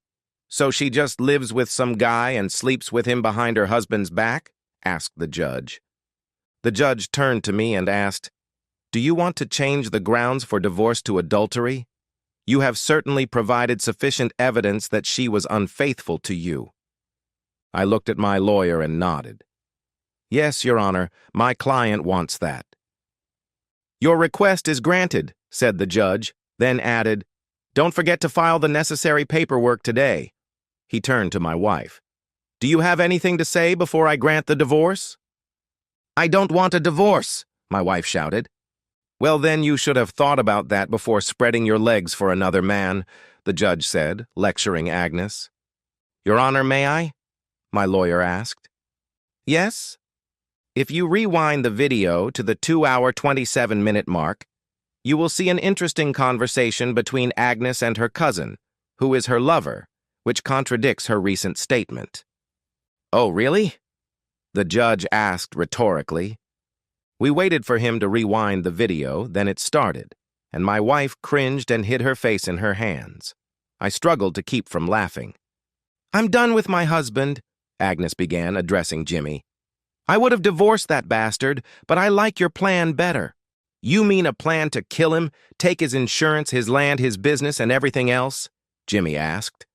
so she just lives with some guy and sleeps with him behind her husband's back?" asked the judge. The judge turned to me and asked, "Do you want to change the grounds for divorce to adultery? You have certainly provided sufficient evidence that she was unfaithful to you." I looked at my lawyer and nodded. "Yes, Your Honor, my client wants that." "Your request is granted," said the judge, then added, "Don't forget to file the necessary paperwork today." He turned to my wife. Do you have anything to say before I grant the divorce?" "I don't want a divorce," my wife shouted. "Well, then you should have thought about that before spreading your legs for another man," the judge said, lecturing Agnes. "Your Honor, may I?" my lawyer asked. "Yes?" If you rewind the video to the 2-hour 27-minute mark, you will see an interesting conversation between Agnes and her cousin, who is her lover, which contradicts her recent statement. "Oh, really?" the judge asked rhetorically. We waited for him to rewind the video, then it started, and my wife cringed and hid her face in her hands. I struggled to keep from laughing. "I'm done with my husband," Agnes began, addressing Jimmy. "I would have divorced that bastard, but I like your plan better." "You mean a plan to kill him, take his insurance, his land, his business, and everything else?" Jimmy asked.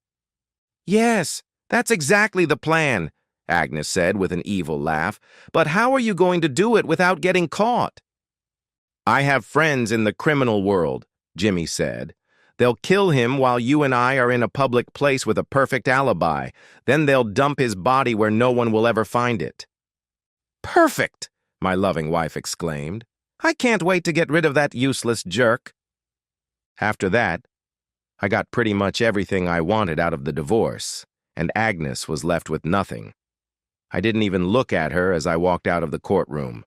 "Yes, that's exactly the plan," Agnes said with an evil laugh. "But how are you going to do it without getting caught?" "I have friends in the criminal world," Jimmy said. "They'll kill him while you and I are in a public place with a perfect alibi. Then they'll dump his body where no one will ever find it." "Perfect!" my loving wife exclaimed. "I can't wait to get rid of that useless jerk." After that, I got pretty much everything I wanted out of the divorce, and Agnes was left with nothing. I didn't even look at her as I walked out of the courtroom.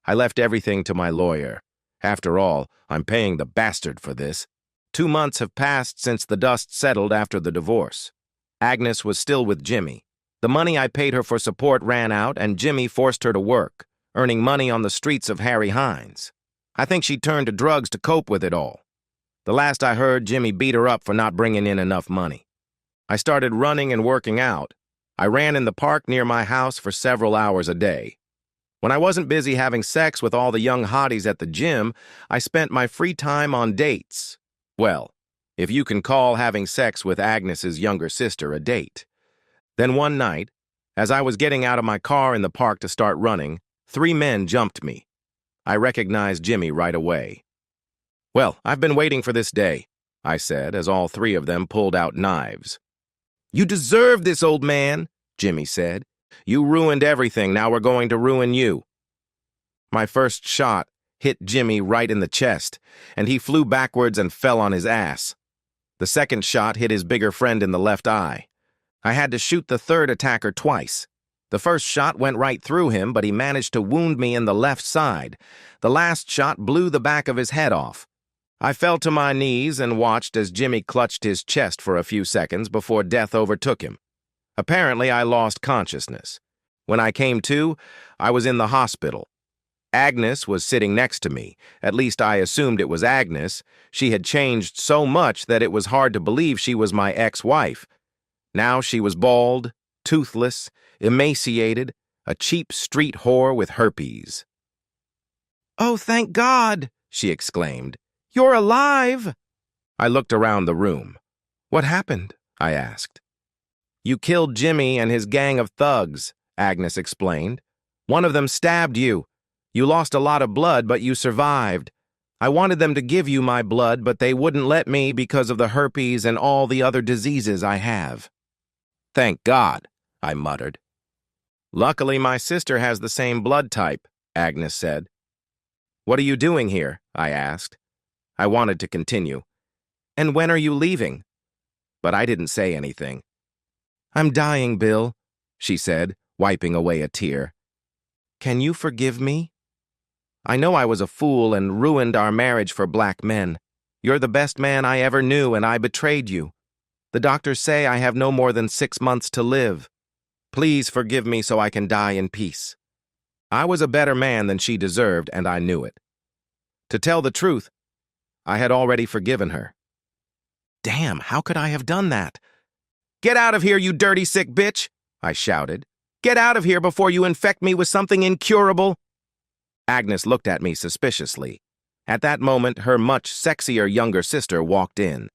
I left everything to my lawyer. After all, I'm paying the bastard for this. 2 months have passed since the dust settled after the divorce. Agnes was still with Jimmy. The money I paid her for support ran out, and Jimmy forced her to work, earning money on the streets of Harry Hines. I think she turned to drugs to cope with it all. The last I heard, Jimmy beat her up for not bringing in enough money. I started running and working out. I ran in the park near my house for several hours a day. When I wasn't busy having sex with all the young hotties at the gym, I spent my free time on dates. Well, if you can call having sex with Agnes's younger sister a date. Then one night, as I was getting out of my car in the park to start running, 3 men jumped me. I recognized Jimmy right away. "Well, I've been waiting for this day," I said, as all 3 of them pulled out knives. "You deserve this, old man," Jimmy said. "You ruined everything, now we're going to ruin you." My first shot hit Jimmy right in the chest, and he flew backwards and fell on his ass. The second shot hit his bigger friend in the left eye. I had to shoot the third attacker twice. The first shot went right through him, but he managed to wound me in the left side. The last shot blew the back of his head off. I fell to my knees and watched as Jimmy clutched his chest for a few seconds before death overtook him. Apparently, I lost consciousness. When I came to, I was in the hospital. Agnes was sitting next to me. At least I assumed it was Agnes. She had changed so much that it was hard to believe she was my ex-wife. Now she was bald, toothless, emaciated, a cheap street whore with herpes. "Oh, thank God!" she exclaimed. "You're alive!" I looked around the room. "What happened?" I asked. "You killed Jimmy and his gang of thugs," Agnes explained. "One of them stabbed you. You lost a lot of blood, but you survived. I wanted them to give you my blood, but they wouldn't let me because of the herpes and all the other diseases I have." "Thank God," I muttered. "Luckily, my sister has the same blood type," Agnes said. "What are you doing here?" I asked. I wanted to continue. "And when are you leaving?" But I didn't say anything. "I'm dying, Bill," she said, wiping away a tear. "Can you forgive me? I know I was a fool and ruined our marriage for black men. You're the best man I ever knew, and I betrayed you. The doctors say I have no more than 6 months to live. Please forgive me so I can die in peace." I was a better man than she deserved, and I knew it. To tell the truth, I had already forgiven her. Damn, how could I have done that? "Get out of here, you dirty sick bitch!" I shouted. "Get out of here before you infect me with something incurable!" Agnes looked at me suspiciously. At that moment, her much sexier younger sister walked in.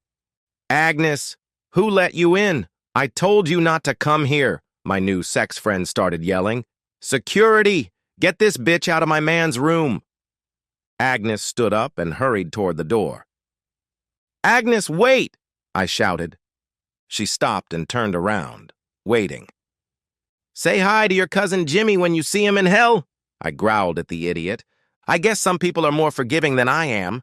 "Agnes, who let you in? I told you not to come here," my new sex friend started yelling. "Security! Get this bitch out of my man's room!" Agnes stood up and hurried toward the door. "Agnes, wait!" I shouted. She stopped and turned around, waiting. Say hi to your cousin Jimmy when you see him in hell, I growled at the idiot. I guess some people are more forgiving than I am.